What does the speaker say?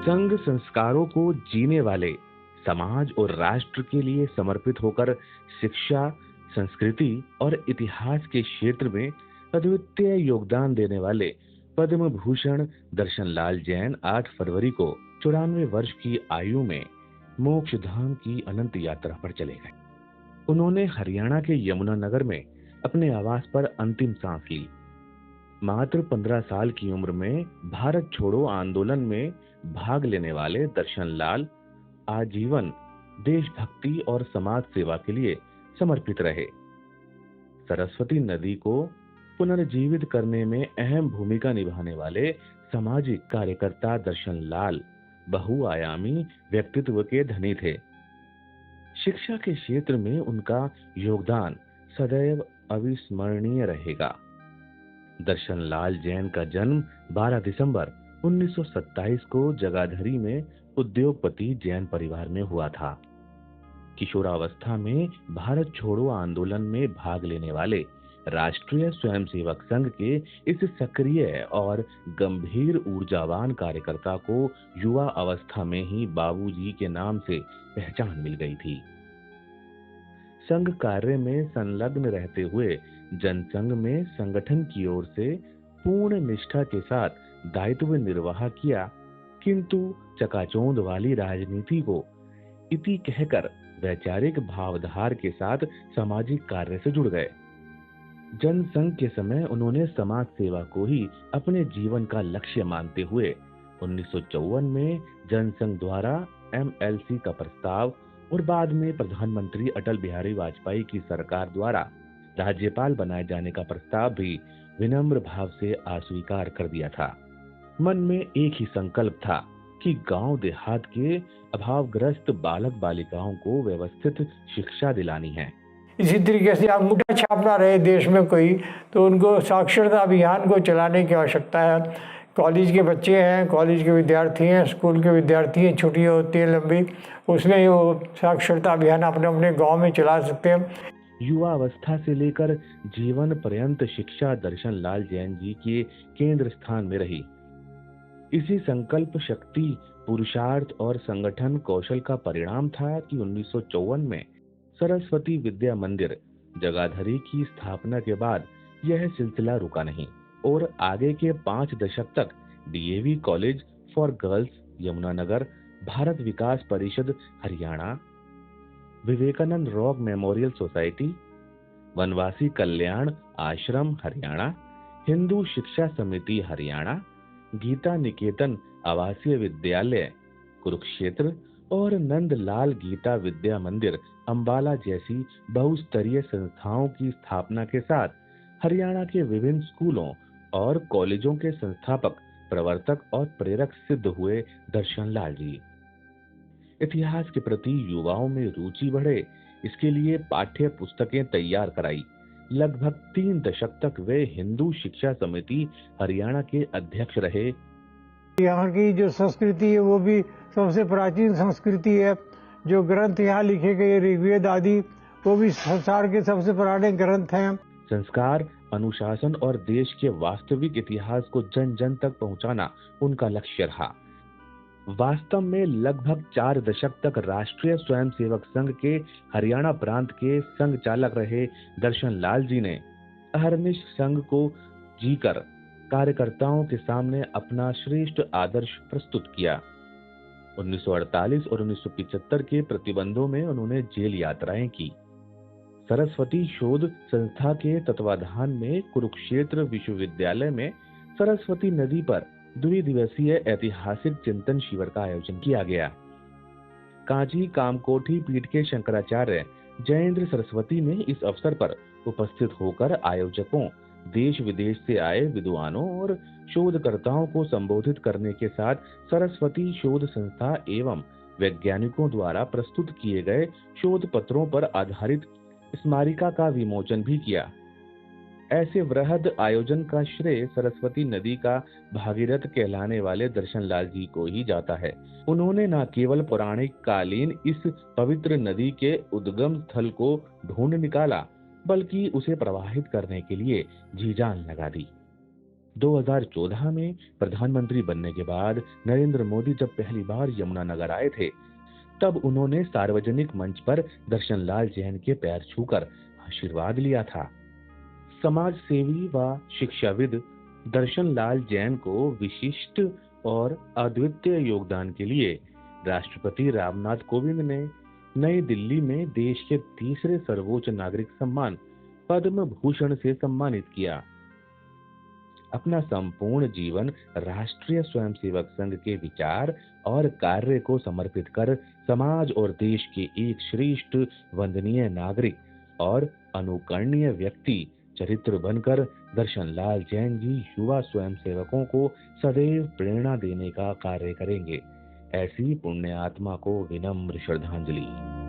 संघ संस्कारों को जीने वाले, समाज और राष्ट्र के लिए समर्पित होकर शिक्षा, संस्कृति और इतिहास के क्षेत्र में अद्वितीय योगदान देने वाले पद्म भूषण दर्शनलाल जैन 8 फरवरी को 94 वर्ष की आयु में मोक्ष धाम की अनंत यात्रा पर चले गए। उन्होंने हरियाणा के यमुनानगर में अपने आवास पर अंतिम सांस ली। मात्र 15 साल की उम्र में भारत छोड़ो आंदोलन में भाग लेने वाले दर्शनलाल आजीवन देशभक्ति और समाज सेवा के लिए समर्पित रहे। सरस्वती नदी को पुनर्जीवित करने में अहम भूमिका निभाने वाले सामाजिक कार्यकर्ता दर्शनलाल बहुआयामी व्यक्तित्व के धनी थे। शिक्षा के क्षेत्र में उनका योगदान सदैव अविस्मरणीय रहेगा। दर्शनलाल जैन का जन्म 12 दिसंबर 1927 को जगाधरी में उद्योगपति जैन परिवार में हुआ था। किशोरावस्था में भारत छोड़ो आंदोलन में भाग लेने वाले राष्ट्रीय स्वयंसेवक संघ के इस सक्रिय और गंभीर ऊर्जावान कार्यकर्ता को युवा अवस्था में ही बाबूजी के नाम से पहचान मिल गई थी। संघ कार्य में संलग्न रहते हुए जनसंघ में संगठन की ओर से पूर्ण निष्ठा के साथ दायित्व निर्वाह किया, किंतु चकाचौंध वाली राजनीति को इति कहकर वैचारिक भावधार के साथ सामाजिक कार्य से जुड़ गए। जनसंघ के समय उन्होंने समाज सेवा को ही अपने जीवन का लक्ष्य मानते हुए 1954 में जनसंघ द्वारा MLC का प्रस्ताव और बाद में प्रधानमंत्री अटल बिहारी वाजपेयी की सरकार द्वारा राज्यपाल बनाए जाने का प्रस्ताव भी विनम्र भाव से अस्वीकार कर दिया था। मन में एक ही संकल्प था कि गांव देहात के अभावग्रस्त बालक बालिकाओं को व्यवस्थित शिक्षा दिलानी है। इसी तरीके से अंगूठा छापना रहे देश में कोई, तो उनको साक्षरता अभियान को चलाने की आवश्यकता है। कॉलेज के बच्चे हैं, कॉलेज के विद्यार्थी हैं, स्कूल के विद्यार्थी हैं, छुट्टियाँ होती हैं लंबी, उसमें वो साक्षरता अभियान अपने अपने गांव में चला सकते हैं। युवा अवस्था से लेकर जीवन पर्यंत शिक्षा दर्शनलाल जैन जी के केंद्र स्थान में रही। इसी संकल्प शक्ति, पुरुषार्थ और संगठन कौशल का परिणाम था कि 1954 में सरस्वती विद्या मंदिर जगाधरी की स्थापना के बाद यह सिलसिला रुका नहीं और आगे के 5 दशक तक DAV college for girls Yamunanagar, Bharat Vikas Parishad Haryana, Vivekananda rock memorial society, Vanvasi Kalyan आश्रम हरियाणा, हिंदू शिक्षा समिति हरियाणा, गीता निकेतन आवासीय विद्यालय कुरुक्षेत्र और नंदलाल गीता विद्या मंदिर अंबाला जैसी बहुस्तरीय संस्थाओं की स्थापना के साथ हरियाणा के विभिन्न स्कूलों और कॉलेजों के संस्थापक, प्रवर्तक और प्रेरक सिद्ध हुए दर्शनलाल जी। इतिहास के प्रति युवाओं में रुचि बढ़े, इसके लिए पाठ्य पुस्तकें तैयार कराई। लगभग 3 दशक तक वे हिंदू शिक्षा समिति हरियाणा के अध्यक्ष रहे। यहाँ की जो संस्कृति है वो भी सबसे प्राचीन संस्कृति है। जो ग्रंथ यहाँ लिखे गए ऋग्वेद आदि, वो भी संसार के सबसे पुराने ग्रंथ हैं। संस्कार, अनुशासन और देश के वास्तविक इतिहास को जन जन तक पहुंचाना उनका लक्ष्य रहा। वास्तव में लगभग 4 दशक तक राष्ट्रीय स्वयंसेवक संघ के हरियाणा प्रांत के संघ चालक रहे दर्शनलाल जी ने अहर्निश संघ को जीकर कार्यकर्ताओं के सामने अपना श्रेष्ठ आदर्श प्रस्तुत किया। 1948 और 1975 के प्रतिबंधों में उन्होंने जेल यात्राएं की। सरस्वती शोध संस्था के तत्वाधान में कुरुक्षेत्र विश्वविद्यालय में सरस्वती नदी पर द्विदिवसीय ऐतिहासिक चिंतन शिविर का आयोजन किया गया। कांची कामकोठी पीठ के शंकराचार्य जयेंद्र सरस्वती ने इस अवसर पर उपस्थित होकर आयोजकों, देश विदेश से आए विद्वानों और शोधकर्ताओं को संबोधित करने के साथ सरस्वती शोध संस्था एवं वैज्ञानिकों द्वारा प्रस्तुत किए गए शोध पत्रों पर आधारित स्मारिका का विमोचन भी किया। ऐसे वृहद आयोजन का श्रेय सरस्वती नदी का भागीरथ कहलाने वाले दर्शनलाल जी को ही जाता है। उन्होंने न केवल पौराणिक कालीन इस पवित्र नदी के उद्गम स्थल को ढूंढ निकाला, बल्कि उसे प्रवाहित करने के लिए जी जान लगा दी। 2014 में प्रधानमंत्री बनने के बाद नरेंद्र मोदी जब पहली बार यमुनानगर आए थे, तब उन्होंने सार्वजनिक मंच पर दर्शनलाल जैन के पैर छूकर आशीर्वाद लिया था। समाज सेवी व शिक्षाविद दर्शनलाल जैन को विशिष्ट और अद्वितीय योगदान के लिए राष्ट्रपति रामनाथ कोविंद ने नई दिल्ली में देश के तीसरे सर्वोच्च नागरिक सम्मान पद्म भूषण से सम्मानित किया। अपना संपूर्ण जीवन राष्ट्रीय स्वयंसेवक संघ के विचार और कार्य को समर्पित कर समाज और देश के एक श्रेष्ठ वंदनीय नागरिक और अनुकरणीय व्यक्ति चरित्र बनकर दर्शनलाल जैन जी युवा स्वयंसेवकों को सदैव प्रेरणा देने का कार्य करेंगे। ऐसी पुण्य आत्मा को विनम्र श्रद्धांजलि।